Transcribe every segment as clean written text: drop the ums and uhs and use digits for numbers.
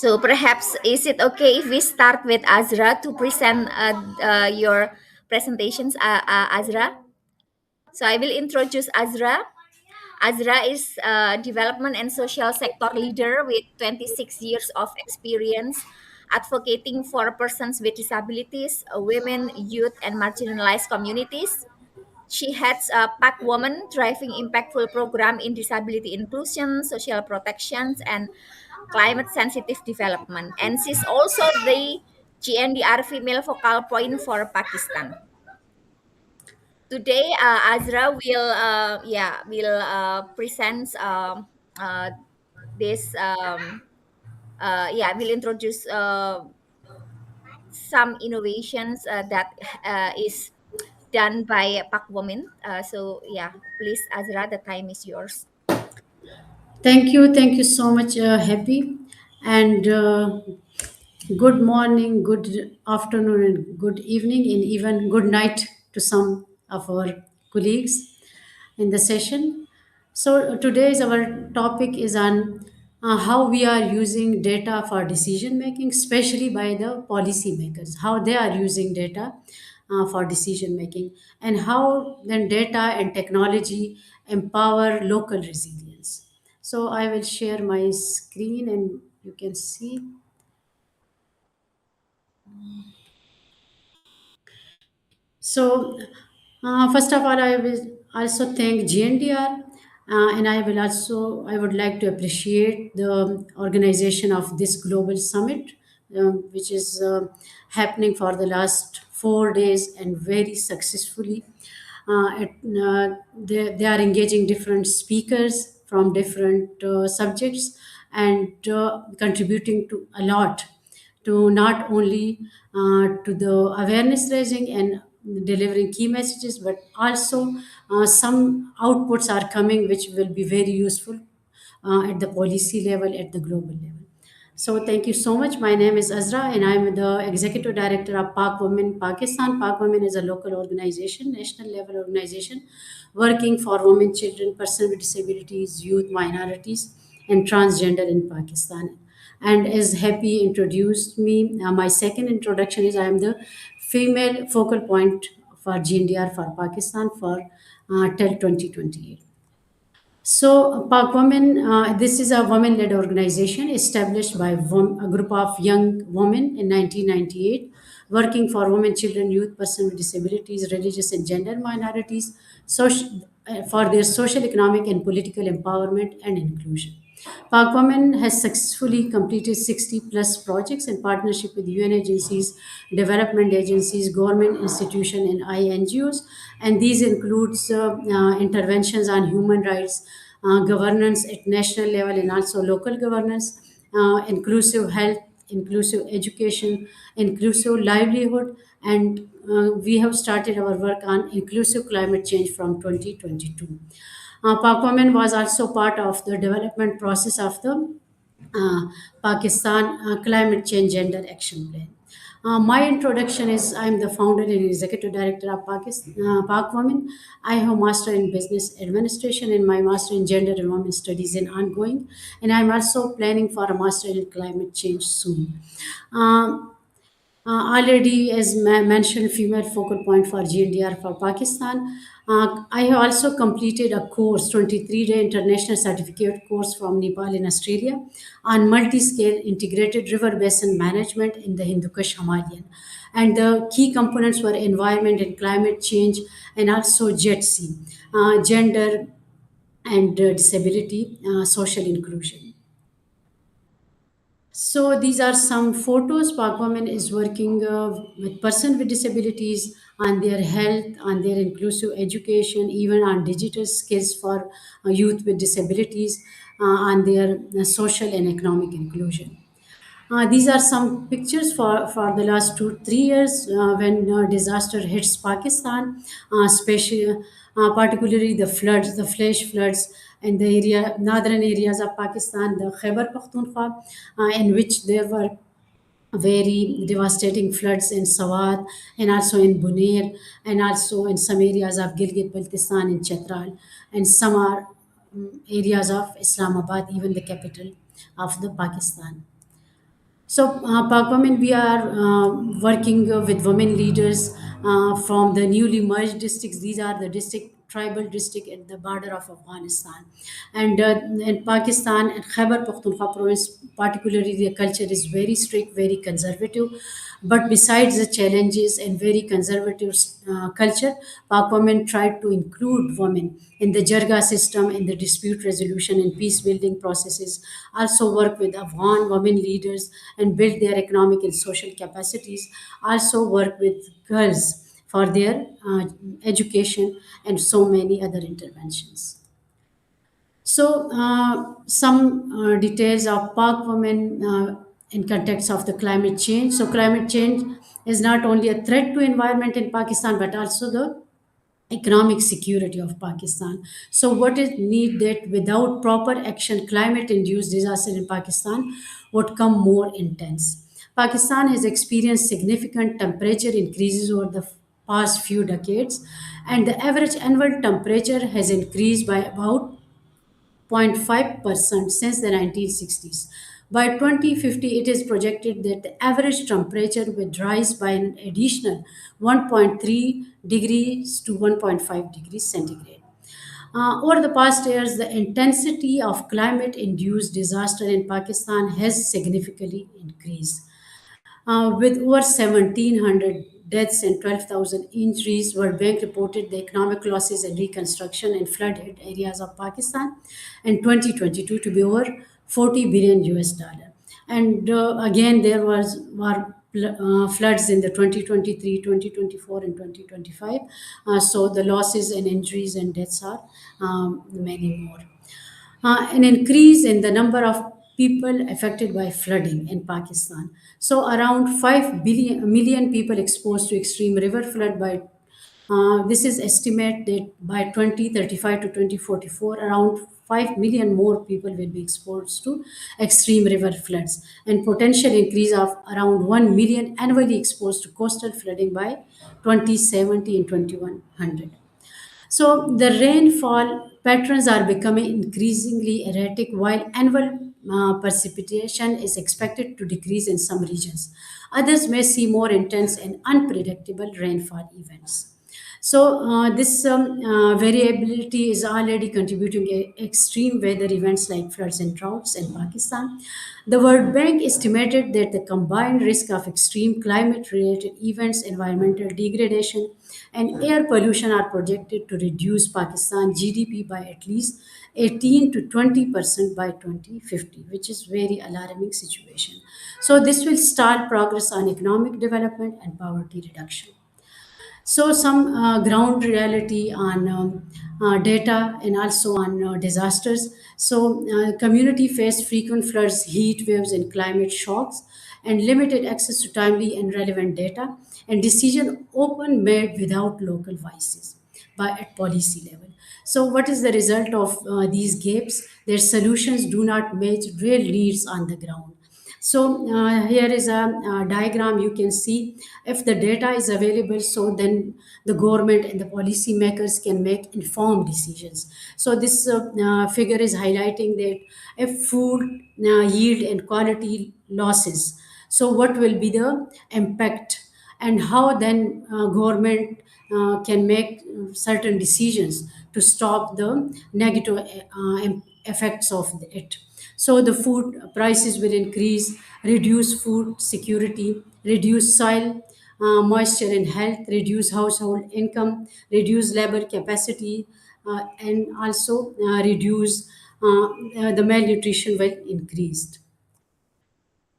So perhaps is it okay if we start with Azra to present your presentations, Azra? So I will introduce Azra. Azra is a development and social sector leader with 26 years of experience advocating for persons with disabilities, women, youth, and marginalized communities. She heads a PAC Women driving impactful program in disability inclusion, social protections, and climate sensitive development. And she's also the GNDR female focal point for Pakistan. Today, Azra will present this will introduce some innovations that is done by Pak Women. Please, Azra, the time is yours. Thank you so much, Happy, and good morning, good afternoon, and good evening, and even good night to some of our colleagues in the session. So today's our topic is on how we are using data for decision making, especially by the policymakers, how they are using data for decision making, and how then data and technology empower local resilience. So I will share my screen and you can see. So, first of all, I will also thank GNDR, and I would like to appreciate the organization of this global summit, which is happening for the last 4 days and very successfully. They are engaging different speakers from different subjects and contributing to a lot to not only to the awareness raising and delivering key messages, but also some outputs are coming which will be very useful at the policy level, at the global level. So thank you so much. My name is Azra, and I'm the executive director of Pak Women Pakistan. Pak Women is a local organization, national level organization, working for women, children, persons with disabilities, youth, minorities, and transgender in Pakistan. And as Happy introduced me, my second introduction is I am the female focal point for GNDR for Pakistan for till 2028. So, Pak Women, this is a women led organization established by a group of young women in 1998, working for women, children, youth, persons with disabilities, religious and gender minorities, for their social, economic, and political empowerment and inclusion. Pak Women has successfully completed 60 plus projects in partnership with UN agencies, development agencies, government institutions, and INGOs. And these includes interventions on human rights, governance at national level and also local governance, inclusive health, inclusive education, inclusive livelihood, and we have started our work on inclusive climate change from 2022. Pakistan was also part of the development process of the uh, Pakistan Climate Change Gender Action Plan. My introduction is I'm the founder and executive director of Pak Women. I have master in business administration and my master in gender and women studies in ongoing, and I'm also planning for a master in climate change soon. Um, Already, as mentioned, female focal point for GNDR for Pakistan. I have also completed a course, 23-day international certificate course from Nepal in Australia on multi-scale integrated river basin management in the Hindu Kush Himalayan. And the key components were environment and climate change and also JETC, gender and disability, social inclusion. So these are some photos. Park Women is working with person with disabilities on their health, on their inclusive education, even on digital skills for youth with disabilities, on their social and economic inclusion. These are some pictures for the last 2 3 years when disaster hits Pakistan, especially particularly the floods, the flash floods in the northern areas of Pakistan, the Khyber Pakhtunkhwa, in which there were very devastating floods in Sawat and also in Bunair and also in some areas of Gilgit-Baltistan and Chetral, and some are areas of Islamabad, even the capital of the Pakistan. So, Pak women, we are working with women leaders from the newly merged districts. These are the tribal district at the border of Afghanistan. And in Pakistan, and Khyber Pakhtunkhwa province, particularly, the culture is very strict, very conservative. But besides the challenges and very conservative culture, Pak women tried to include women in the Jarga system, in the dispute resolution and peace building processes, also work with Afghan women leaders and build their economic and social capacities, also work with girls for their education and so many other interventions. So, some details of Pak women in context of the climate change. So, climate change is not only a threat to environment in Pakistan, but also the economic security of Pakistan. So, what is needed without proper action, climate-induced disaster in Pakistan would come more intense. Pakistan has experienced significant temperature increases over the past few decades, and the average annual temperature has increased by about 0.5% since the 1960s. By 2050, it is projected that the average temperature will rise by an additional 1.3 degrees to 1.5 degrees centigrade. Over the past years, the intensity of climate induced disaster in Pakistan has significantly increased. With over 1,700 deaths and 12,000 injuries, World Bank reported the economic losses and reconstruction in flood-hit areas of Pakistan in 2022 to be over 40 billion US dollar. And again, there were floods in the 2023, 2024, and 2025. So the losses and injuries and deaths are many more. An increase in the number of people affected by flooding in Pakistan. So around 5 million people exposed to extreme river flood by this is estimated that by 2035 to 2044, around 5 million more people will be exposed to extreme river floods, and potential increase of around 1 million annually exposed to coastal flooding by 2070 and 2100. So the rainfall patterns are becoming increasingly erratic, while annual precipitation is expected to decrease in some regions. Others may see more intense and unpredictable rainfall events. So this variability is already contributing to extreme weather events like floods and droughts in Pakistan. The World Bank estimated that the combined risk of extreme climate-related events, environmental degradation, and air pollution are projected to reduce Pakistan GDP by at least 18 to 20% by 2050, which is very alarming situation. So this will start progress on economic development and poverty reduction. So, some ground reality on data and also on disasters. So, community face frequent floods, heat waves, and climate shocks, and limited access to timely and relevant data, and decision often made without local voices by at policy level. So, what is the result of these gaps? Their solutions do not match real needs on the ground. So here is a, diagram. You can see if the data is available, so then the government and the policy makers can make informed decisions. So this figure is highlighting that if food yield and quality losses, so what will be the impact, and how then government can make certain decisions to stop the negative effects of it. So the food prices will increase, reduce food security, reduce soil moisture and health, reduce household income, reduce labor capacity, and also reduce the malnutrition will increase.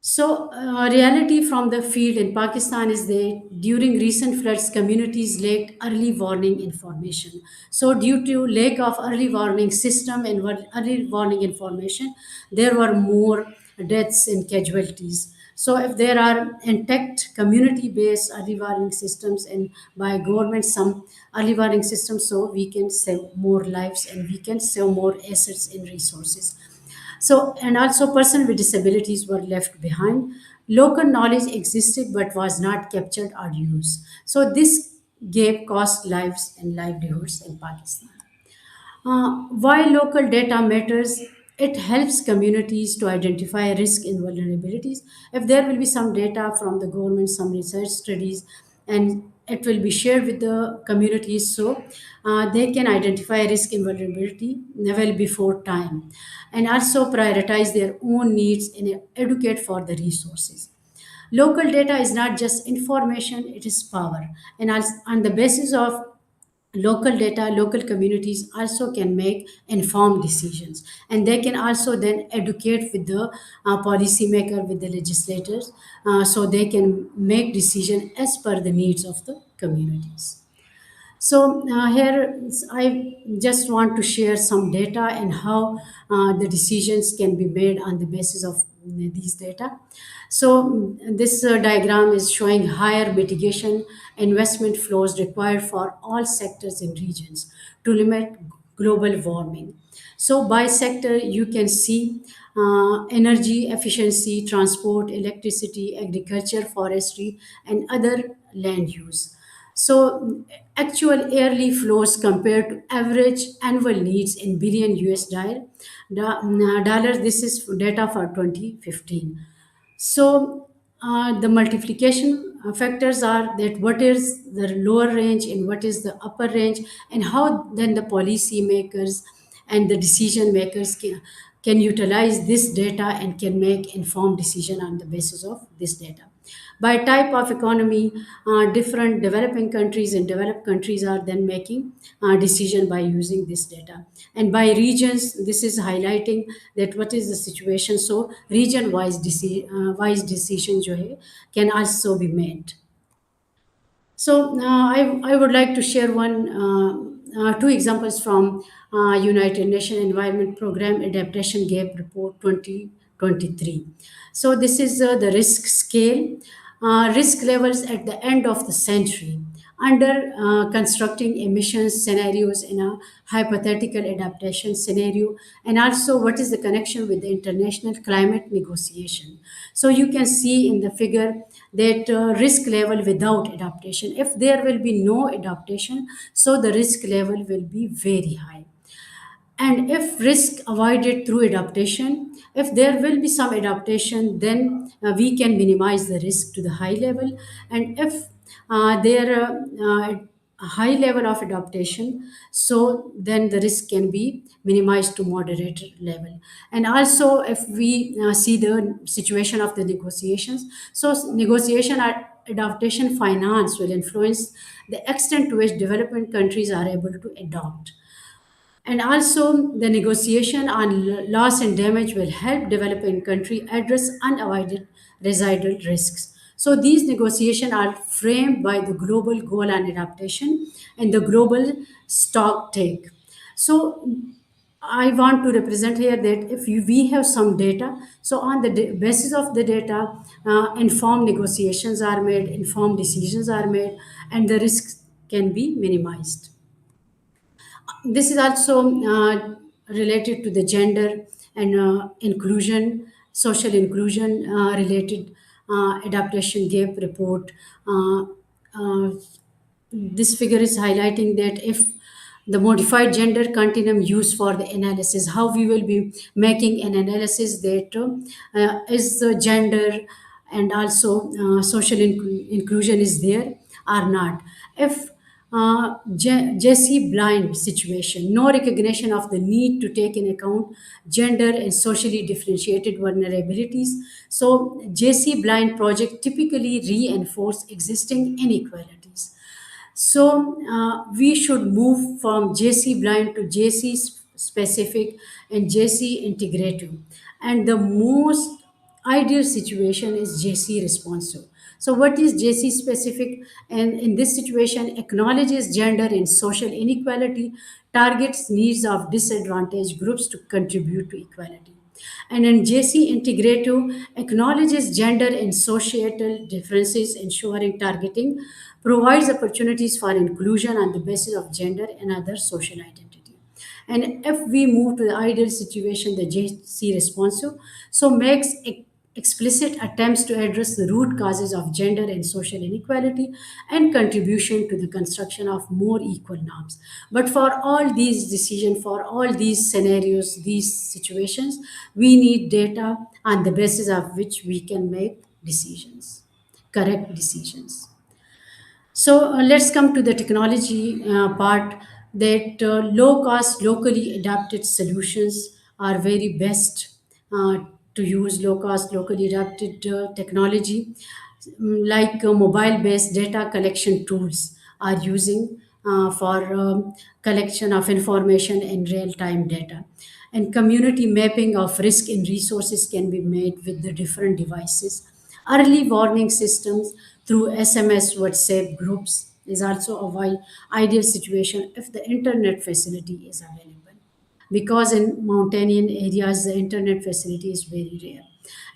So, reality from the field in Pakistan is that during recent floods, communities lacked early warning information. So, due to lack of early warning system and early warning information, there were more deaths and casualties. So, if there are intact community-based early warning systems and by government some early warning systems, so we can save more lives and we can save more assets and resources. So, and also person with disabilities were left behind. Local knowledge existed but was not captured or used. So, this gap cost lives and livelihoods in Pakistan. Why local data matters? it helps communities to identify risk and vulnerabilities. If there will be some data from the government, some research studies, and it will be shared with the communities, so they can identify risk and vulnerability well before time, and also prioritize their own needs and educate for the resources. Local data is not just information, it is power. And on the basis of local data, local communities also can make informed decisions. And they can also then educate with the policymaker, with the legislators, so they can make decision as per the needs of the communities. So here I just want to share some data and how the decisions can be made on the basis of these data. So this diagram is showing higher mitigation investment flows required for all sectors and regions to limit global warming. So by sector, you can see energy efficiency, transport, electricity, agriculture, forestry, and other land use. So actual yearly flows compared to average annual needs in billion dollars. This is data for 2015. So the multiplication factors are that what is the lower range and what is the upper range, and how then the policy makers and the decision makers can utilize this data and can make informed decision on the basis of this data. By type of economy, different developing countries and developed countries are then making decision by using this data. And by regions, this is highlighting that what is the situation. So region wise decision जो है can also be made. So I would like to share two examples from United Nations Environment Program Adaptation Gap Report 2023. So this is the risk scale, risk levels at the end of the century under constructing emissions scenarios in a hypothetical adaptation scenario, and also what is the connection with the international climate negotiation. So you can see in the figure that risk level without adaptation, if there will be no adaptation, so the risk level will be very high. And if risk avoided through adaptation, if there will be some adaptation, then we can minimize the risk to the high level. And if there a high level of adaptation, so then the risk can be minimized to moderate level. And also if we see the situation of the negotiations, so negotiation adaptation finance will influence the extent to which development countries are able to adopt. And also, the negotiation on loss and damage will help developing country address unavoided residual risks. So these negotiations are framed by the global goal on adaptation and the global stock take. So I want to represent here that if we have some data, so on the basis of the data, informed negotiations are made, informed decisions are made, and the risks can be minimized. This is also related to the gender and inclusion, social inclusion related adaptation gap report. Uh, uh, this figure is highlighting that if the modified gender continuum used for the analysis, how we will be making an analysis that is the gender and also social inclusion is there or not. If Jesse blind situation, no recognition of the need to take in account gender and socially differentiated vulnerabilities. So JC blind project typically reinforce existing inequalities. So we should move from JC blind to JC specific and JC integrative. And the most ideal situation is JC responsive. So what is JC specific? And in this situation, acknowledges gender and social inequality, targets needs of disadvantaged groups to contribute to equality. And in JC integrative, acknowledges gender and societal differences, ensuring targeting provides opportunities for inclusion on the basis of gender and other social identity. And if we move to the ideal situation, the JC responsive, so makes explicit attempts to address the root causes of gender and social inequality and contribution to the construction of more equal norms. But for all these decisions, for all these scenarios, these situations, we need data on the basis of which we can make decisions, correct decisions. So let's come to the technology part, that low cost, locally adapted solutions are very best uh, to use low cost, locally adapted technology, like mobile based data collection tools are using for collection of information in real time data. And community mapping of risk and resources can be made with the different devices. Early warning systems through SMS, WhatsApp groups is also a ideal situation if the internet facility is available, because in mountain areas the internet facility is very rare.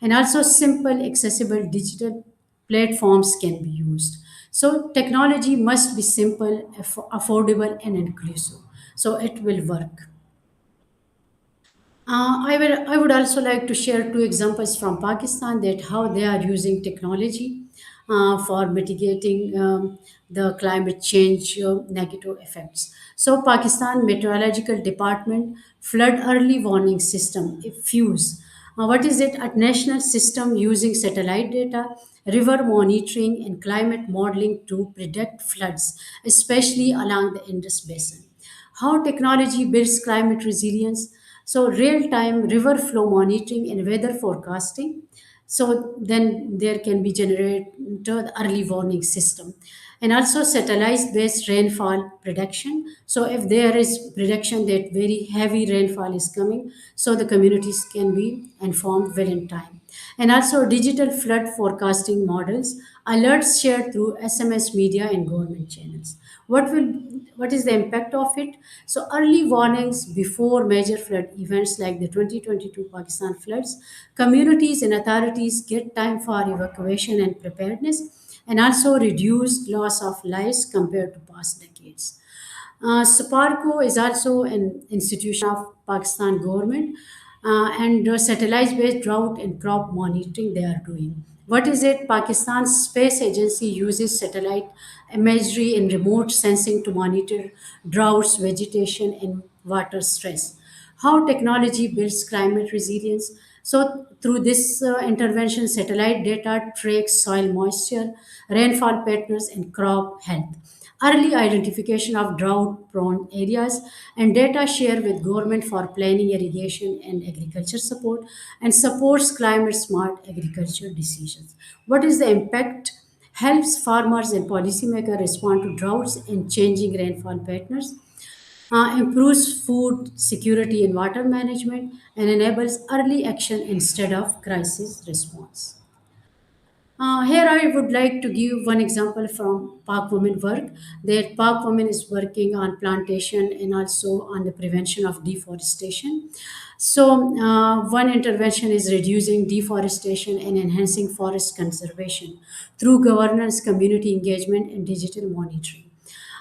And also simple accessible digital platforms can be used. So technology must be simple, affordable and inclusive, so it will work. I would also like to share two examples from Pakistan, that how they are using technology for mitigating the climate change negative effects. So, Pakistan Meteorological Department flood early warning system, FUSE. What is it? A national system using satellite data, river monitoring, and climate modeling to predict floods, especially along the Indus Basin. How technology builds climate resilience. So real time river flow monitoring and weather forecasting, so then there can be generated the early warning system. And also satellite based rainfall prediction, so if there is prediction that very heavy rainfall is coming, so the communities can be informed well in time. And also digital flood forecasting models, alerts shared through SMS, media, and government channels. What is the impact of it? So early warnings before major flood events like the 2022 Pakistan floods, communities and authorities get time for evacuation and preparedness, and also reduced loss of lives compared to past decades. SPARCO is also an institution of Pakistan government, and satellite-based drought and crop monitoring they are doing. What is it? Pakistan's space agency uses satellite imagery and remote sensing to monitor droughts, vegetation, and water stress. How technology builds climate resilience. So, through this intervention, satellite data tracks soil moisture, rainfall patterns, and crop health. Early identification of drought prone areas, and data share with government for planning, irrigation, and agriculture support, and supports climate smart agriculture decisions. What is the impact? Helps farmers and policymakers respond to droughts and changing rainfall patterns, improves food security and water management, and enables early action instead of crisis response. Here, I would like to give one example from Park Women work. That Park Women is working on plantation and also on the prevention of deforestation. So, one intervention is reducing deforestation and enhancing forest conservation through governance, community engagement, and digital monitoring.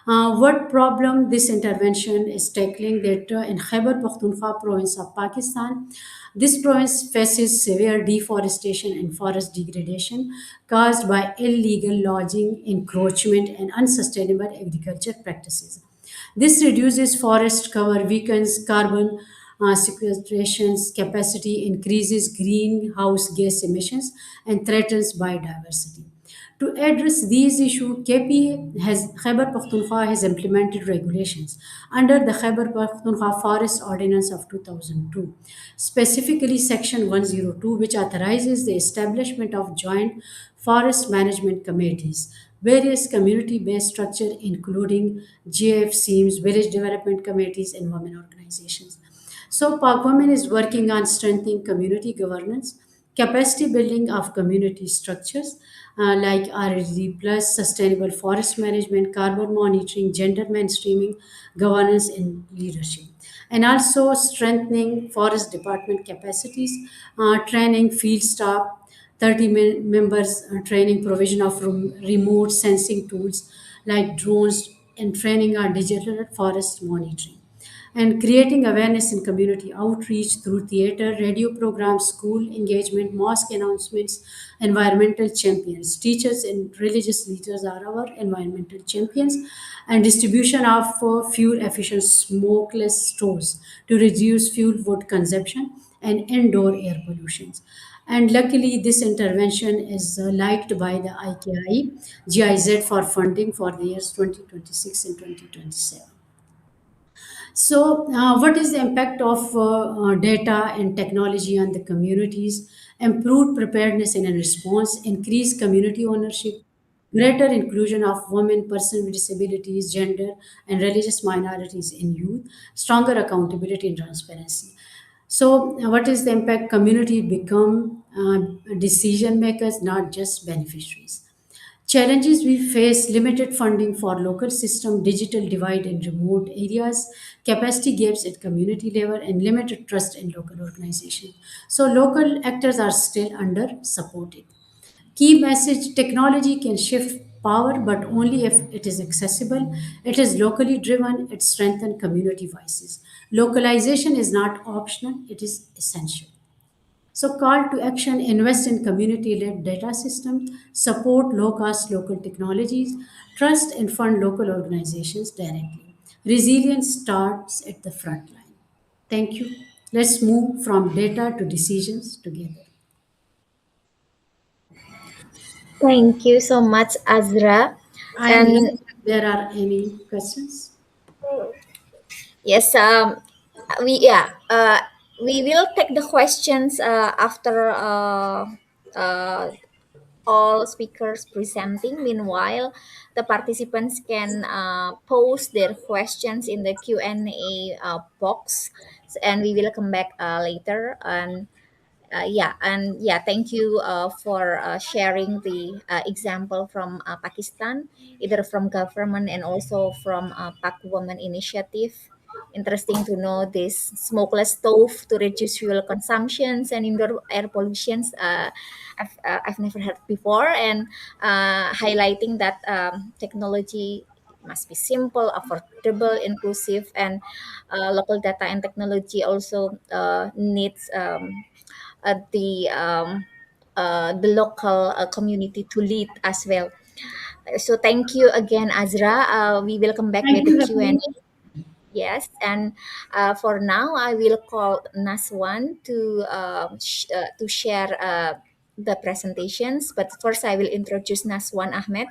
What problem this intervention is tackling, that in Khyber Pakhtunkhwa province of Pakistan, this province faces severe deforestation and forest degradation caused by illegal logging, encroachment, and unsustainable agriculture practices. This reduces forest cover, weakens carbon sequestration's capacity, increases greenhouse gas emissions, and threatens biodiversity. To address these issues, Khyber Pakhtunkhwa has implemented regulations under the Khyber Pakhtunkhwa Forest Ordinance of 2002, specifically Section 102, which authorizes the establishment of joint forest management committees, various community-based structures including GFCs, village development committees, and women organizations. So, Park Women is working on strengthening community governance, capacity building of community structures like RSD plus, sustainable forest management, carbon monitoring, gender mainstreaming, governance, and leadership. And also strengthening forest department capacities, training field staff, 30 members training, provision of remote sensing tools like drones, and training on digital forest monitoring. and creating awareness in community outreach through theater, radio programs, school engagement, mosque announcements, environmental champions. Teachers and religious leaders are our environmental champions, and distribution of fuel efficient smokeless stoves to reduce fuel wood consumption and indoor air pollution. And luckily, this intervention is liked by the IKI GIZ for funding for the years 2026 and 2027. So, what is the impact of data and technology on the communities? Improved preparedness and response, increased community ownership, greater inclusion of women, persons with disabilities, gender, and religious minorities in youth, stronger accountability and transparency. So, what is the impact? Community become decision makers, not just beneficiaries. Challenges we face: limited funding for local system, digital divide in remote areas, capacity gaps at community level, and limited trust in local organizations. So local actors are still under supported. Key message: technology can shift power, but only if it is accessible. It is locally driven, it strengthens community voices. Localization is not optional, it is essential. So, call to action: invest in community led data systems, support low cost local technologies, trust and fund local organizations directly. Resilience starts at the front line. Thank you. Let's move from data to decisions together. Thank you so much, Azra. I am here And if there are any questions. yes, we will take the questions after uh, all speakers presenting. Meanwhile, the participants can post their questions in the Q&A box, and we will come back later. And thank you for sharing the example from Pakistan, either from government and also from Pak Women Initiative. Interesting to know this smokeless stove to reduce fuel consumptions and indoor air pollutions. I've never heard before, and highlighting that technology must be simple, affordable, inclusive, and local data and technology also needs the local community to lead as well. So thank you again, Azra. We will come back with Thank the you, Q&A. Rajni. Yes, and for now, I will call Naswan to share the presentations. But first, I will introduce Naswan Ahmed.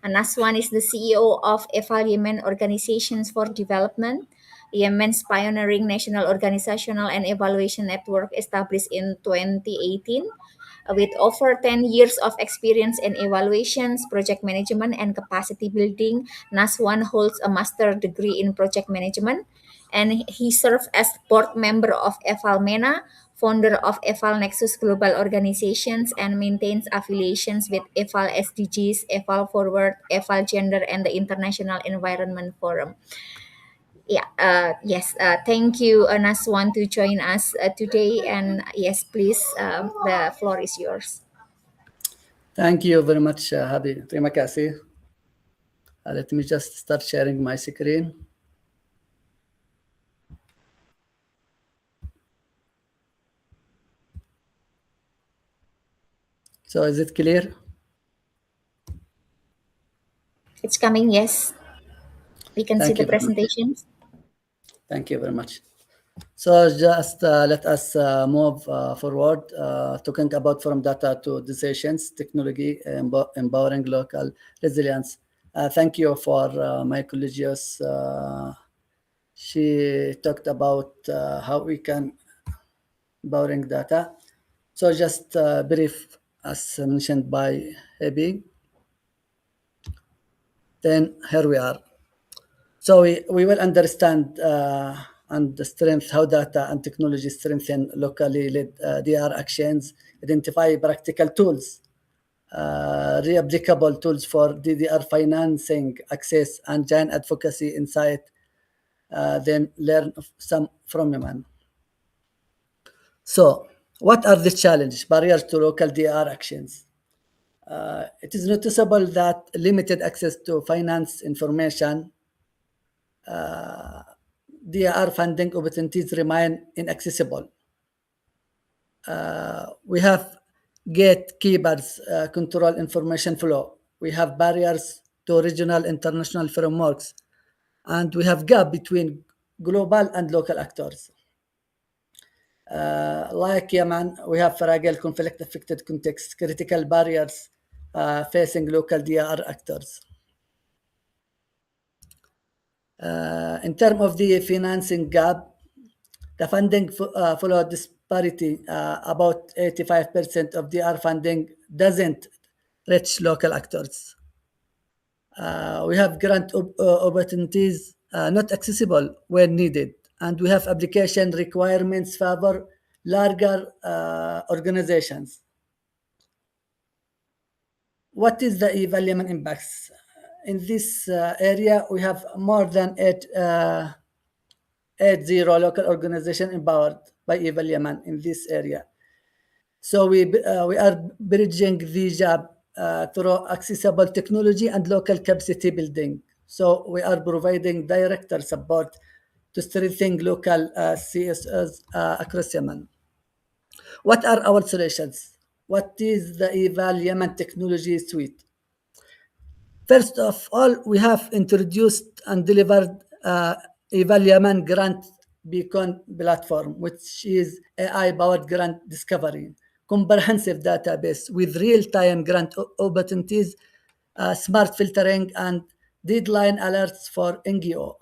And Naswan is the CEO of EFAL Yemen Organizations for Development, Yemen's pioneering national organizational and evaluation network established in 2018. With over 10 years of experience in evaluations, project management, and capacity building, Naswan holds a master degree in project management, and he served as board member of EFAL MENA, founder of EFAL Nexus Global Organizations, and maintains affiliations with EFAL SDGs, EFAL Forward, EFAL Gender, and the International Environment Forum. Thank you, Naswan, to join us today. And yes, please, the floor is yours. Thank you very much, Hadi. Terima kasih. Let me just start sharing my screen. So is it clear? It's coming, yes. We can see Thank the you very much. presentations. Thank you very much. So just let us move forward, talking about from data to decisions, technology, empowering local resilience. Thank you for my colleagues. She talked about how we can empowering data. So just brief, as mentioned by Ebi. Then here we are. So we will understand and the strength how data and technology strengthen locally led DR actions, identify practical tools, re-applicable tools for DDR financing, access, and giant advocacy insight. Then learn some from human. So, what are the challenges, barriers to local DR actions? It is noticeable that limited access to finance information DAR funding opportunities remain inaccessible. We have gatekeepers control information flow. We have barriers to regional international frameworks, and we have gap between global and local actors. Like Yemen, we have fragile conflict-affected contexts, critical barriers facing local DRR actors. In terms of the financing gap, the funding follow disparity. About 85% of DR funding doesn't reach local actors. We have grant opportunities not accessible when needed, and we have application requirements favor larger organizations. What is the evaluation impacts? In this area, we have more than 80 local organization empowered by Eva Yemen in this area. So we are bridging the gap through accessible technology and local capacity building. So we are providing director support to strengthen local CSOs across Yemen. What are our solutions? What is the Eval Yemen technology suite? First of all, we have introduced and delivered Eval Yemen Grant Beacon platform, which is AI-powered grant discovery, comprehensive database with real-time grant opportunities, smart filtering, and deadline alerts for NGO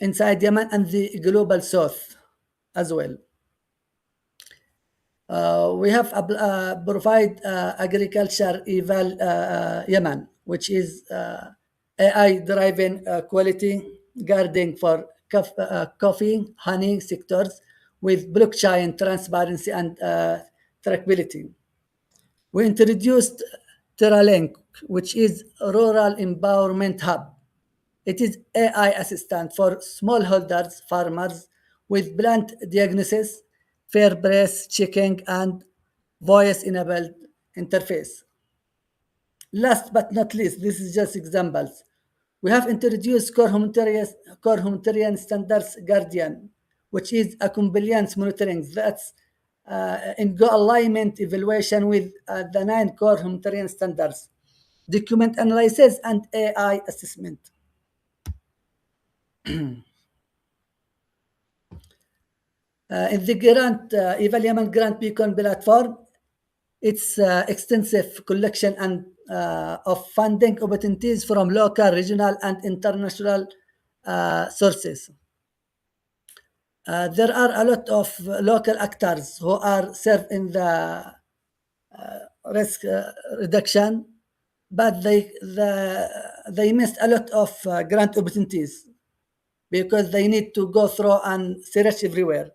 inside Yemen and the global south as well. We have provide agriculture eval Yemen, which is AI-driven quality guarding for coffee, honey sectors with blockchain transparency and trackability. We introduced TerraLink, which is a rural empowerment hub. It is AI assistant for smallholders, farmers with plant diagnosis, fair price checking, and voice-enabled interface. Last but not least, this is just examples. We have introduced core humanitarian standards guardian, which is a compliance monitoring that's in go alignment evaluation with the 9 core humanitarian standards, document analysis, and AI assessment. In the grant, Eval Yemen Grant Beacon platform, it's extensive collection and of funding opportunities from local, regional, and international sources. There are a lot of local actors who are served in the risk reduction, but they missed a lot of grant opportunities because they need to go through and search everywhere.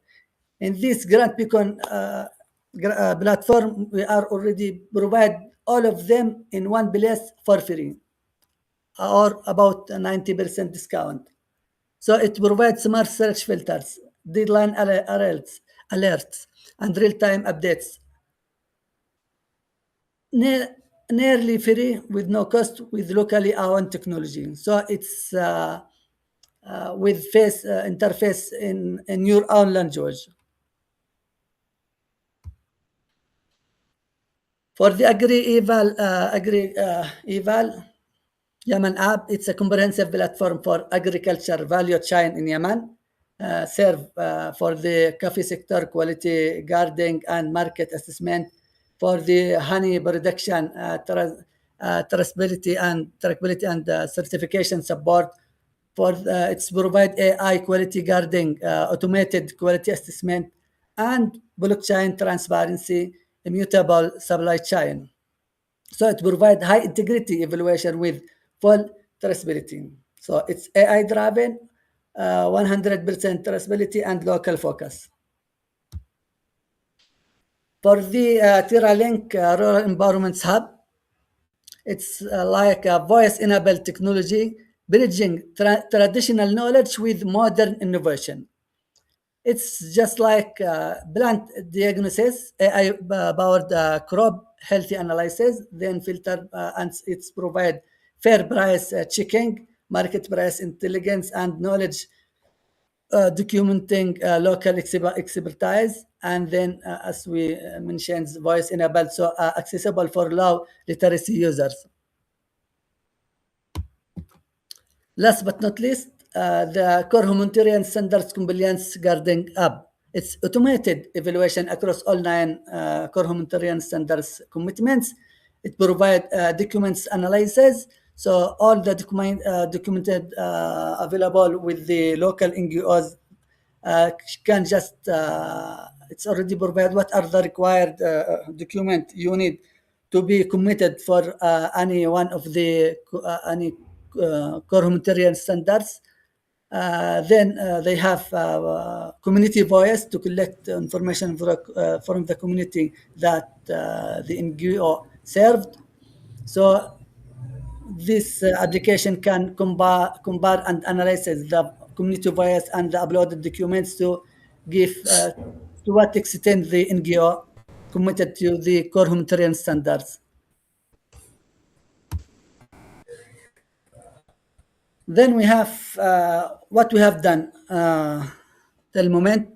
In this Grant Beacon platform, we are already provide all of them in one place for free, or about 90% discount. So it provides smart search filters, deadline alerts, and real-time updates. Nearly free with no cost with locally owned technology. So it's with face interface in your own language. For the Agri-Eval Yemen app, it's a comprehensive platform for agriculture value chain in Yemen, serve for the coffee sector quality guarding and market assessment, for the honey production traceability and certification support. For it's provide AI quality guarding, automated quality assessment, and blockchain transparency, immutable supply chain. So it provides high integrity evaluation with full traceability. So it's AI driven, 100% traceability and local focus. For the TerraLink Rural Environments Hub, it's like a voice-enabled technology bridging traditional knowledge with modern innovation. It's just like plant diagnosis, AI-powered crop healthy analysis, then filter and it's provide fair price checking, market price intelligence, and knowledge documenting local expertise, and then, as we mentioned, voice enabled, so accessible for low literacy users. Last but not least, the core humanitarian standards compliance guarding app. It's automated evaluation across all 9 core humanitarian standards commitments. It provides documents analysis, so all the documented available with the local NGOs can just it's already provided what are the required document you need to be committed for any one of the any core humanitarian standards. Then they have community voice to collect information from the community that the NGO served. So this application can compare and analyze the community voice and the uploaded documents to give to what extent the NGO committed to the core humanitarian standards. Then we have what we have done till moment.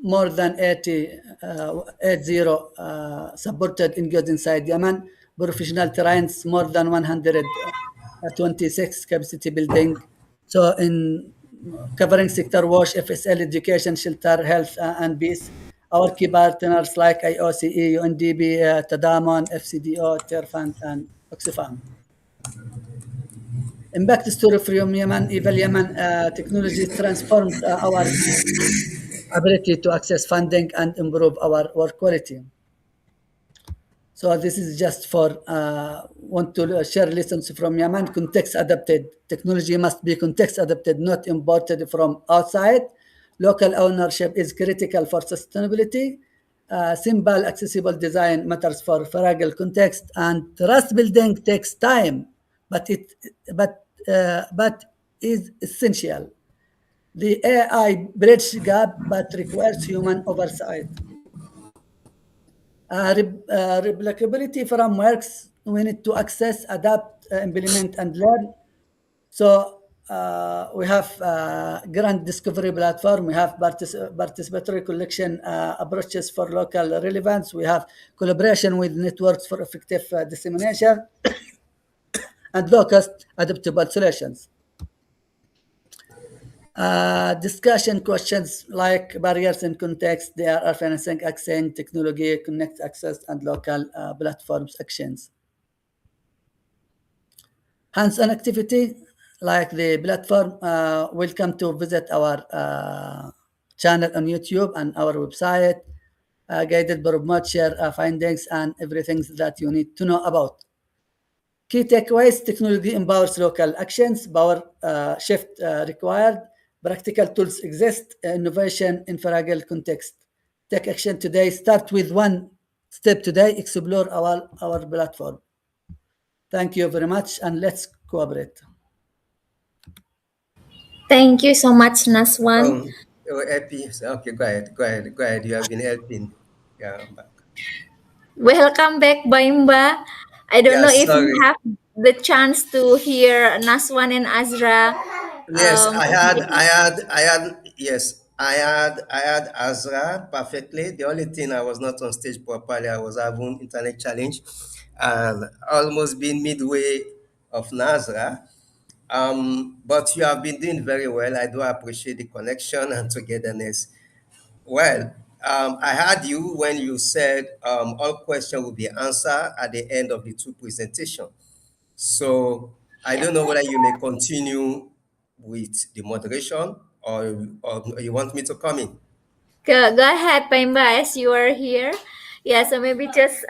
More than 80 supported NGOs inside Yemen, professional terrains, more than 126 capacity building. So in covering sector wash, FSL, education, shelter, health, and peace. Our key partners like IOCE, UNDP, Tadamon, FCDO, Terfund, and Oxfam. Impact story from Yemen. Evil Yemen technology transformed our ability to access funding and improve our work quality. So this is just for want to share lessons from Yemen. Context adapted technology must be context adapted, not imported from outside. Local ownership is critical for sustainability. Simple, accessible design matters for fragile context, and trust building takes time, but is essential. The AI bridge gap, but requires human oversight. Replicability frameworks, we need to access, adapt, implement, and learn. So we have grant discovery platform. We have participatory collection approaches for local relevance. We have collaboration with networks for effective dissemination and low-cost adaptable solutions. Discussion questions like barriers in context, DRR financing, accent, technology, connect access, and local platforms actions. Hands-on activity like the platform, welcome to visit our channel on YouTube and our website. Guided promote, share findings and everything that you need to know about. Key takeaways: technology empowers local actions, power shift required, practical tools exist, innovation in fragile context. Take action today, start with one step today, explore our platform. Thank you very much, and let's cooperate. Thank you so much, Naswan. Happy. Okay, go ahead. You have been helping. Yeah, I'm back. Welcome back, Baimba. I don't Yeah, know if you sorry. have the chance to hear Naswan and Azra. Yes, I had, Communicating. I had, I had. Yes, I had Azra perfectly. The only thing I was not on stage properly, I was having internet challenge, and almost been midway of Nazra. But you have been doing very well. I do appreciate the connection and togetherness. Well, I heard you when you said all questions will be answered at the end of the two presentation. So I don't know whether you may continue with the moderation or you want me to come in. Go ahead, Paimba, as you are here. Yeah, so maybe just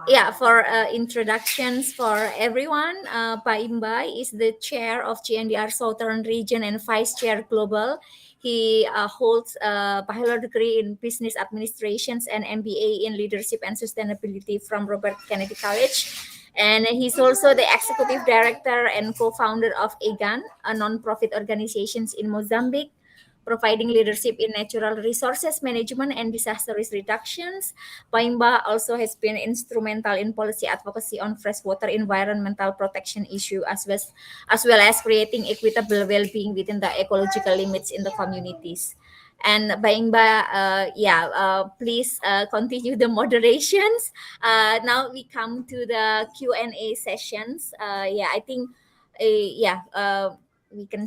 yeah, for introductions for everyone, Paimba is the chair of GNDR Southern Region and vice chair global. He holds a bachelor degree in business administrations and MBA in leadership and sustainability from Robert Kennedy College. And he's also the executive director and co-founder of EGAN, a non-profit organization in Mozambique, providing leadership in natural resources management and disaster risk reductions. Paimba also has been instrumental in policy advocacy on freshwater environmental protection issue as well as creating equitable well-being within the ecological limits in the communities. And Baingba, please continue the moderations. Now we come to the Q&A sessions. I think, we can,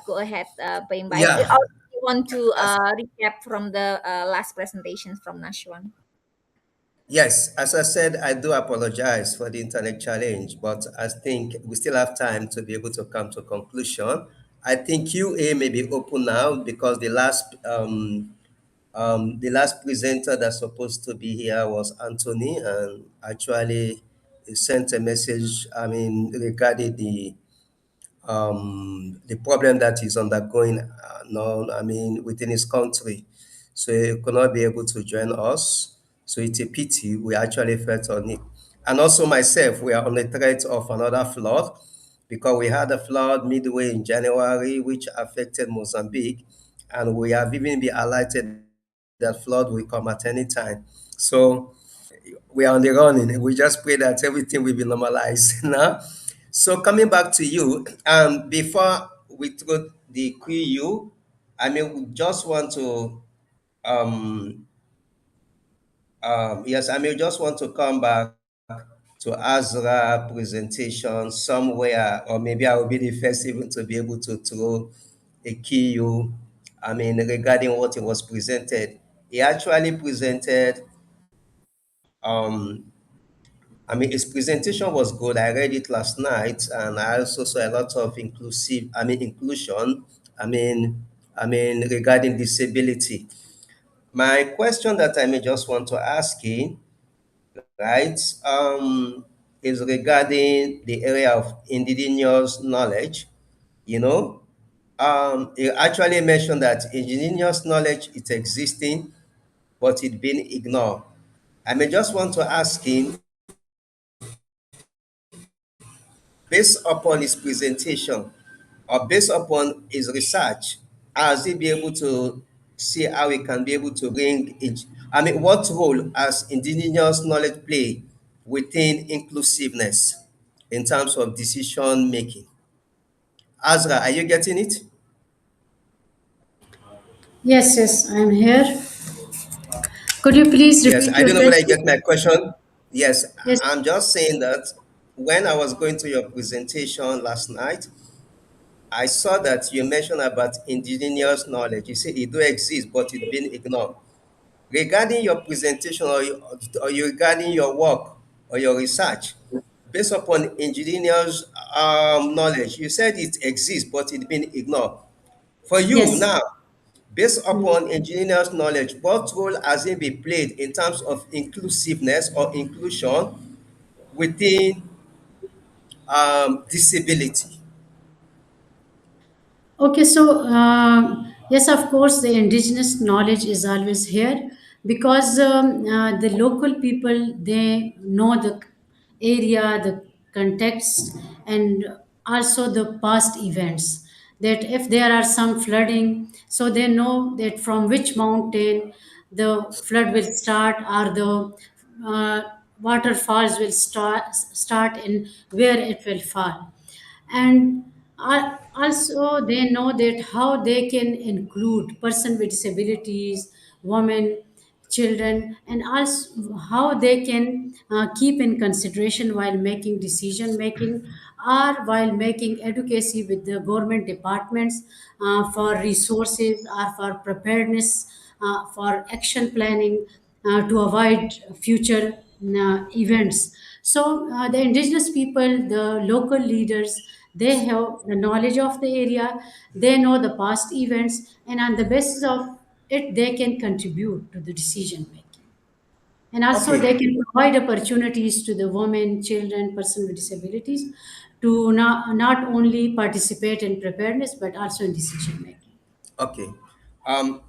go ahead, Baingba. I Yeah. also want to As, recap from the last presentations from Nashwan. yes, as I said, I do apologize for the internet challenge, but I think we still have time to be able to come to a conclusion. I think QA may be open now because the last presenter that's supposed to be here was Anthony, and actually he sent a message, regarding the problem that he's undergoing now, within his country. So he could not be able to join us. So it's a pity. We actually felt on it. And also myself, we are on the threat of another flood because we had a flood midway in January, which affected Mozambique. And we have even been alerted that flood will come at any time. So we are on the running. We just pray that everything will be normalized now. So coming back to you, before we throw the QU, we just want to, um, yes, I may just want to come back to Azra presentation somewhere, or maybe I will be the first even to be able to throw a QU, regarding what he was presented. He actually presented, um, his presentation was good. I read it last night, and I also saw a lot of inclusion. Regarding disability. My question that I may just want to ask him, right, is regarding the area of indigenous knowledge. You know, he actually mentioned that indigenous knowledge is existing, but it been ignored. I may just want to ask him, based upon his presentation or based upon his research, has he be able to see how we can be able to bring it? What role has indigenous knowledge play within inclusiveness in terms of decision making? Azra, are you getting it? Yes, yes, I'm here. Could you please Yes, repeat I your don't know whether you question? get my question. Yes, Yes, I'm just saying that when I was going to your presentation last night, I saw that you mentioned about indigenous knowledge. You say it do exist, but it's been ignored. Regarding your presentation regarding your work or your research, based upon indigenous knowledge, you said it exists, but it's been ignored. For you yes. now, based Mm. upon indigenous knowledge, what role has it been played in terms of inclusiveness or inclusion within disability? Okay, so yes, of course, the indigenous knowledge is always here because the local people, they know the area, the context, and also the past events. That if there are some flooding, so they know that from which mountain the flood will start, or the waterfalls will start and where it will fall. And also they know that how they can include person with disabilities, women, children, and also how they can keep in consideration while making decision making, or while making advocacy with the government departments for resources or for preparedness, for action planning, to avoid future events. So the indigenous people, the local leaders, they have the knowledge of the area, they know the past events, and on the basis of it, they can contribute to the decision making. And also, Okay, they can provide opportunities to the women, children, person with disabilities to not only participate in preparedness but also in decision making. okay. Um,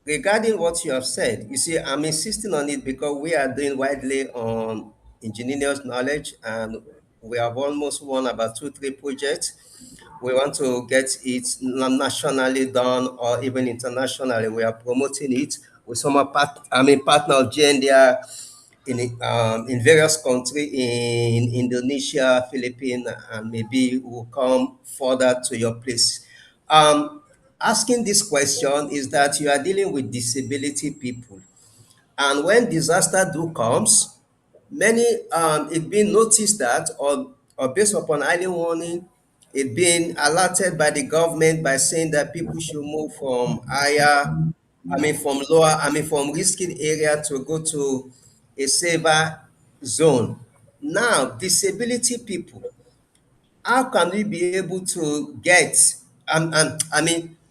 Regarding what you have said, you see, I'm insisting on it because we are doing widely on engineers knowledge, and we have almost won about two, three projects. We want to get it nationally done or even internationally. We are promoting it with some partner of GNDR in various countries in Indonesia, Philippines, and maybe we'll come further to your place. Um, Asking this question is that you are dealing with disability people, and when disaster do comes, many it been noticed that or based upon early warning, it been alerted by the government by saying that people should move from higher, from lower, from risky area to go to a safer zone. Now, disability people, how can we be able to get,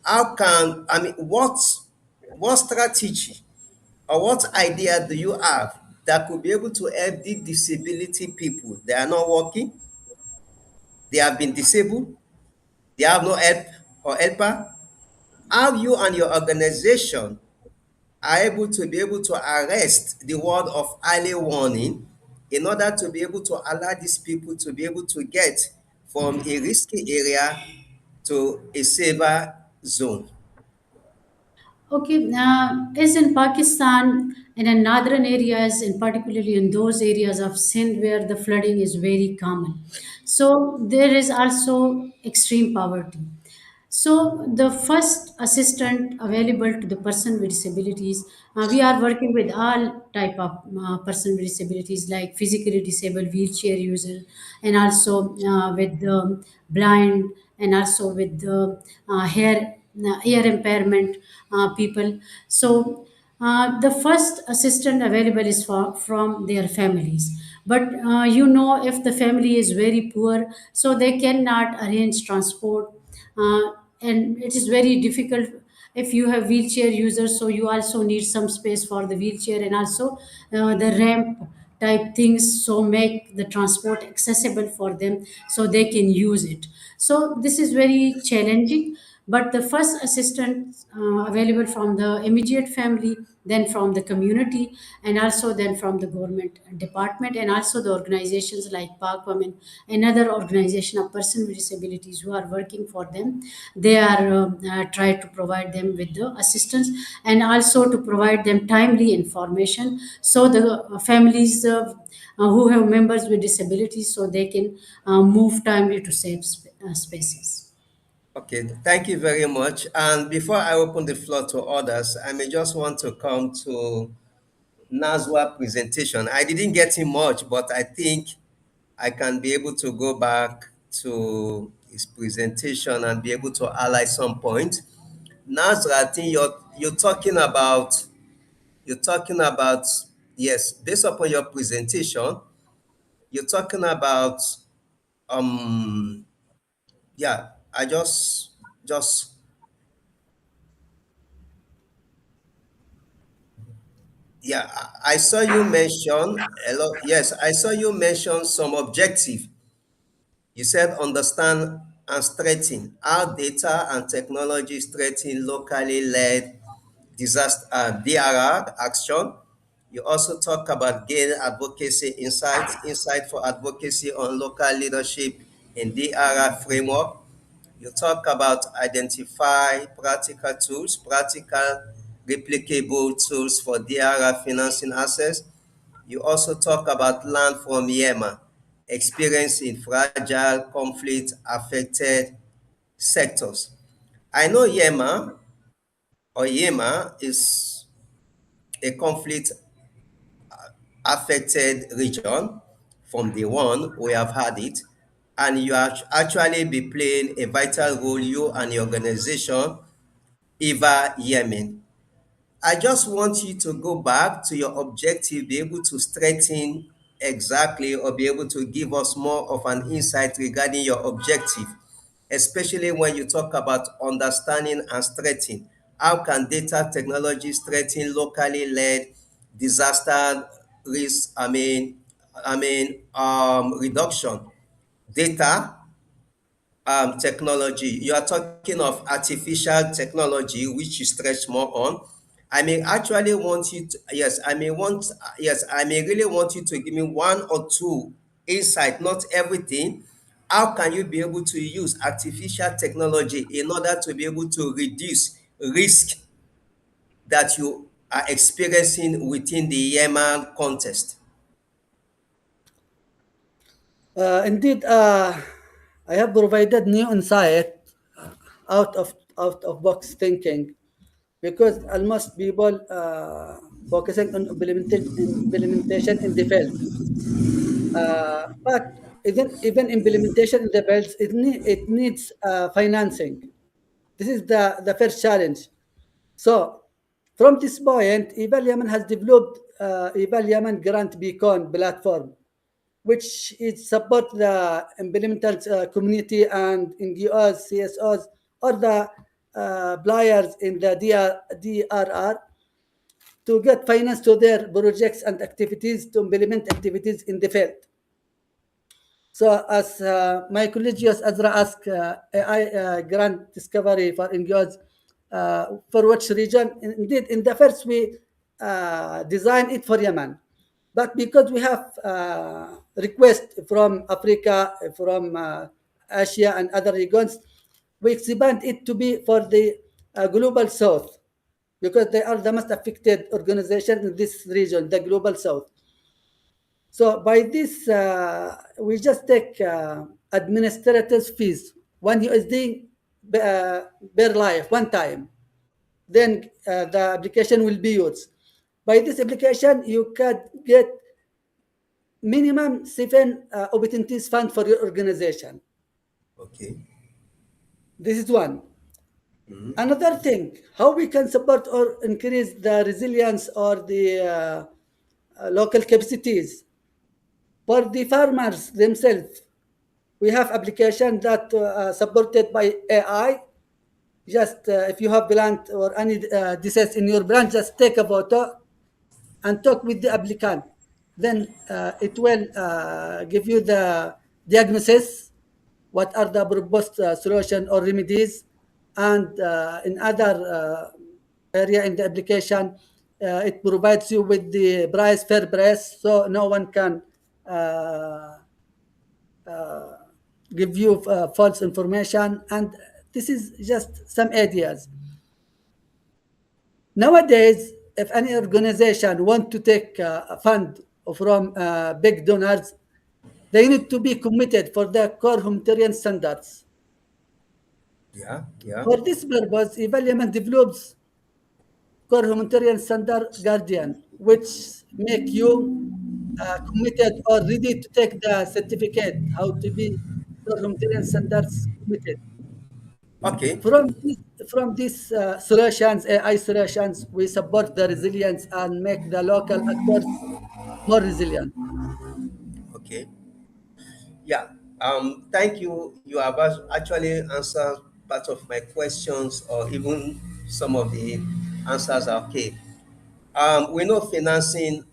how can, what strategy or what idea do you have that could be able to help the disability people? They are not working, they have been disabled, they have no help or helper. How you and your organization are able to be able to arrest the word of early warning in order to be able to allow these people to be able to get from a risky area to a safer zone. Okay, as in Pakistan and in northern areas, and particularly in those areas of Sindh where the flooding is very common, so there is also extreme poverty. So the first assistant available to the person with disabilities, we are working with all type of person with disabilities like physically disabled, wheelchair user, and also with the blind, and also with the ear impairment people. So the first assistant available is from their families, but if the family is very poor, so they cannot arrange transport, and it is very difficult. If you have wheelchair users, so you also need some space for the wheelchair, and also the ramp type things, so make the transport accessible for them so they can use it. So this is very challenging, but the first assistant available from the immediate family, then from the community, and also then from the government department, and also the organizations like Park Women, another organization of person with disabilities who are working for them. They are try to provide them with the assistance, and also to provide them timely information, so the families who have members with disabilities, so they can move timely to safe spaces. Okay, thank you very much. And before I open the floor to others, I may just want to come to Nazwa presentation. I didn't get him much, but I think I can be able to go back to his presentation and be able to highlight some points. Nazwa, I think you're talking about yes, based upon your presentation, you're talking about um yeah, I just yeah, I saw you mention a lot. Yes, I saw you mention some objective. You said understand and strengthen how data and technology strengthen locally led disaster DRR action. You also talk about gain advocacy insight for advocacy on local leadership in DRR framework. You talk about identify practical tools, practical replicable tools for DRR financing access. You also talk about learn from Yema, experience in fragile, conflict affected sectors. I know Yema is a conflict affected region from the one we have had it, and you actually be playing a vital role, you and your organization, Eva Yemen. I just want you to go back to your objective, be able to strengthen exactly or be able to give us more of an insight regarding your objective, especially when you talk about understanding and strengthening. How can data technology strengthen locally led disaster risk, reduction? Data technology. You are talking of artificial technology, which you stretch more on. I may actually want you to, yes, I may really want you to give me one or two insight, not everything, how can you be able to use artificial technology in order to be able to reduce risk that you are experiencing within the Yemen context? Indeed, I have provided new insight out of box thinking because almost people focusing on implementation in the field. But even implementation in the field, it needs financing. This is the first challenge. So, from this point, Eval Yemen has developed Eval Yemen Grant Beacon platform, which is support the implementers community and NGOs, CSOs, or the players in the DRR to get finance to their projects and activities to implement activities in the field. So, as my colleague Azra asked, AI grant discovery for NGOs, for which region? Indeed, in the first we design it for Yemen, but because we have request from Africa, from Asia and other regions, we expand it to be for the global south because they are the most affected organization in this region, the global south. So by this, we just take administrative fees, 1 USD per life, one time. Then the application will be used. By this application, you can get minimum 7 opportunities fund for your organization. Okay. This is one. Mhm. Another thing, how we can support or increase the resilience or the local capacities for the farmers themselves. We have application that supported by AI. Just if you have plant or any disease in your plant, just take a photo and talk with the applicant. Then it will give you the diagnosis, what are the proposed solution or remedies, and in other area in the application, it provides you with the price, fair price, so no one can uh, give you false information. And this is just some ideas. Nowadays, if any organization want to take a fund from big donors, they need to be committed for the core humanitarian standards. Yeah, yeah. For this purpose, Evaluation develops core humanitarian standard guardian, which make you committed or ready to take the certificate how to be core humanitarian standards committed. Okay. From these solutions, AI solutions, we support the resilience and make the local actors more resilient. Okay. Yeah. Thank you. You have actually answered part of my questions, or even some of the answers are okay. We know financing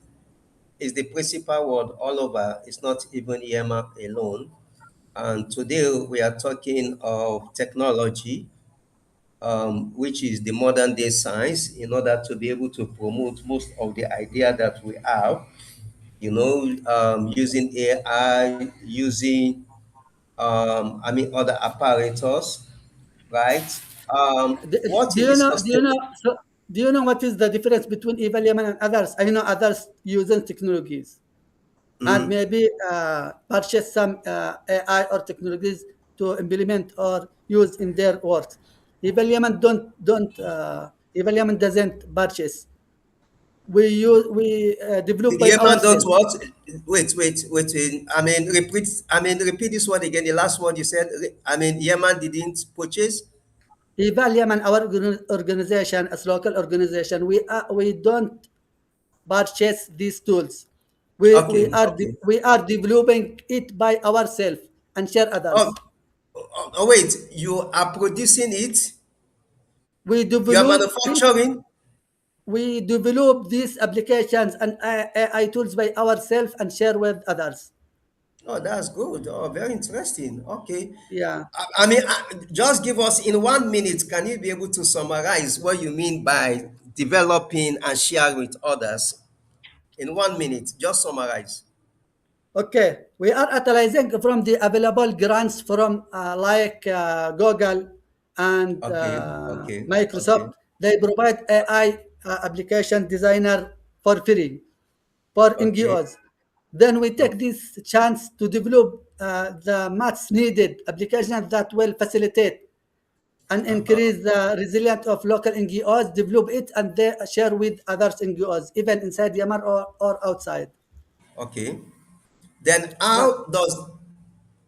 is the principal word all over. It's not even EMA alone. And today we are talking of technology, which is the modern day science, in order to be able to promote most of the idea that we have. Using AI, using other apparatus, right? Do, What do is you the know? Do you sustain? know? So, do you know what is the difference between Evil Yemen and others? I know others using technologies and Mhm. maybe purchase some AI or technologies to implement or use in their works. Evil Yemen don't. Evil Yemen doesn't purchase. We develop by Yemen don't ourselves. what? Wait. Repeat this word again. The last word you said. Yemen didn't purchase. Eval Yemen, our organization as local organization, we don't purchase these tools. Okay, okay. We are developing it by ourselves and share Oh, others. wait. You are producing it. We You are develop it. manufacturing. We develop these applications and AI tools by ourselves and share with others. Oh, that's good. Oh, very interesting. Okay. Yeah. Just give us in 1 minute. Can you be able to summarize what you mean by developing and sharing with others? In 1 minute, just summarize. Okay, we are utilizing from the available grants from Google and Okay, okay, okay, Microsoft. They provide AI application designer for free for okay, NGOs. Then we okay, take this chance to develop the much needed applications that will facilitate and uh-huh, increase the resilience of local NGOs, develop it, and they share with other NGOs, even inside Yemen or outside. okay. Then Yeah,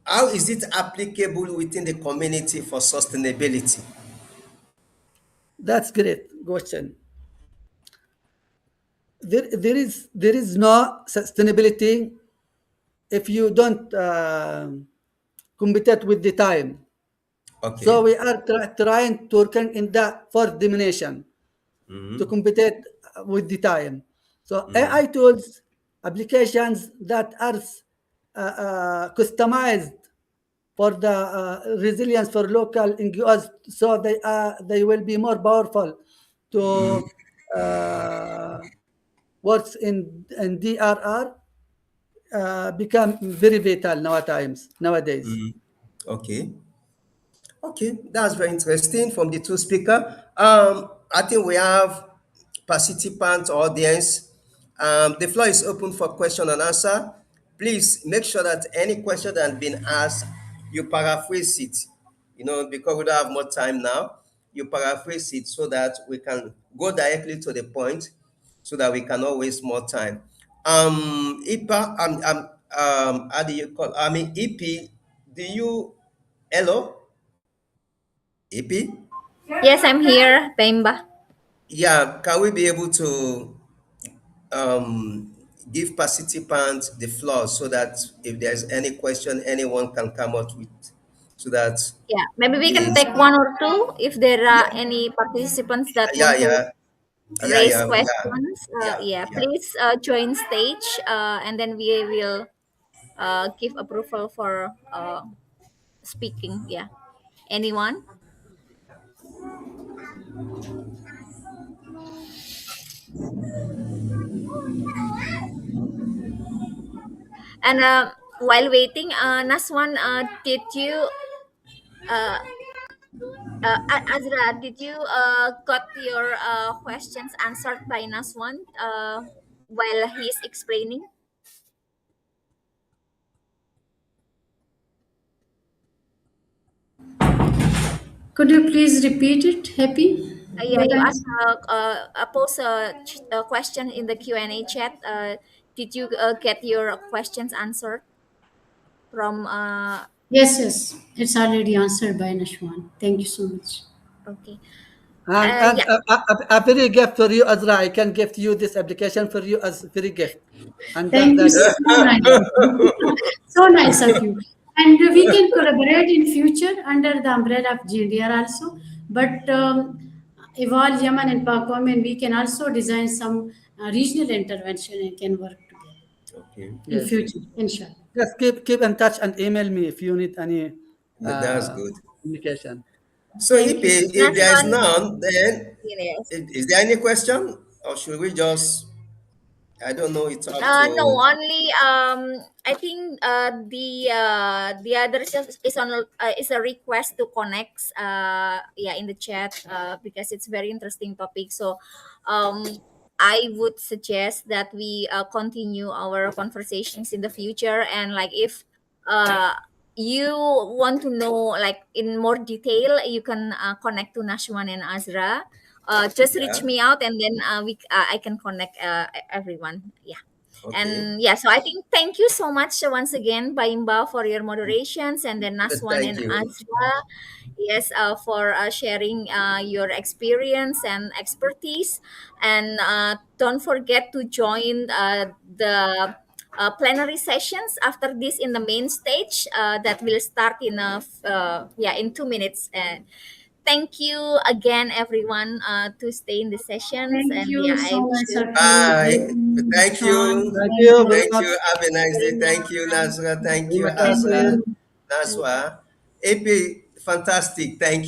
how is it applicable within the community for sustainability? that's great question. There is no sustainability if you don't compete with the time. So Okay. we are trying to work in the fourth dimension to Mm-hmm. compete with the time. So Mm-hmm. AI tools, applications that are customized for the resilience for local NGOs, so they will be more powerful to uh, works in DRR become very vital nowadays. Mm-hmm. Okay. Okay, that's very interesting from the two speaker. I think we have participant audience. The floor is open for question and answer. Please make sure that any question that has been asked, you paraphrase it. You know, because we don't have more time now, you paraphrase it so that we can go directly to the point, so that we cannot waste more time. Ipa, how do you call? I mean, EP, do you? Hello. AP? Yes, I'm here, Pemba. Yeah, can we be able to um, give participants the floor so that if there's any question, anyone can come up with, so that Yeah, maybe we can is take one or two if there are yeah, any participants that yeah, want to yeah, yeah, raise yeah, yeah, questions. yeah, Yeah, yeah. please join stage, and then we will give approval for speaking. Yeah, anyone? And while waiting, Naswan, did you, uh, Azra, did you got your questions answered by Naswan while he's explaining? Could you please repeat it, Happy? Yeah, What you I asked post a question in the Q&A chat. Did you get your questions answered from Yes, yes, it's already answered by Nashwan. Thank you so much. okay. And Yeah. a free gift for you, Azra. I can gift you this application for you as free gift under Thank you the so nice of you. So nice of you. And we can collaborate in future under the umbrella of GNDR also. But Evolve Yemen and Pakom, and we can also design some regional intervention and can work together Okay, in yes. future, inshallah. Just keep in touch and email me if you need any that's uh, good. communication. So Thank you. if Last there is one. none, then Yes. is there any question, or should we just? I don't know. It's up No, to. only I think the other is on is a request to connect yeah in the chat because it's very interesting topic. So um I would suggest that we continue our conversations in the future, and like if uh you want to know like in more detail, you can connect to Nashwan and Azra. Just reach Yeah. me out, and then I can connect everyone. Yeah. Okay. And yeah, so I think thank you so much once again, Baimba, for your moderations, and then Naswan Thank and you. Azra, yes, for sharing your experience and expertise. And don't forget to join the plenary sessions after this in the main stage that will start in yeah in 2 minutes. Thank you again, everyone, to stay in the sessions, Thank and yeah, you. I So wish nice you of you. Bye. Happy, Thank Sean. you. Thank Thank you you. very Thank much. you. Have a nice day. very Thank you, much. Nasra. Thank you, Terima Thank Azra. kasih. you. Naswa. AP, fantastic. Thank you.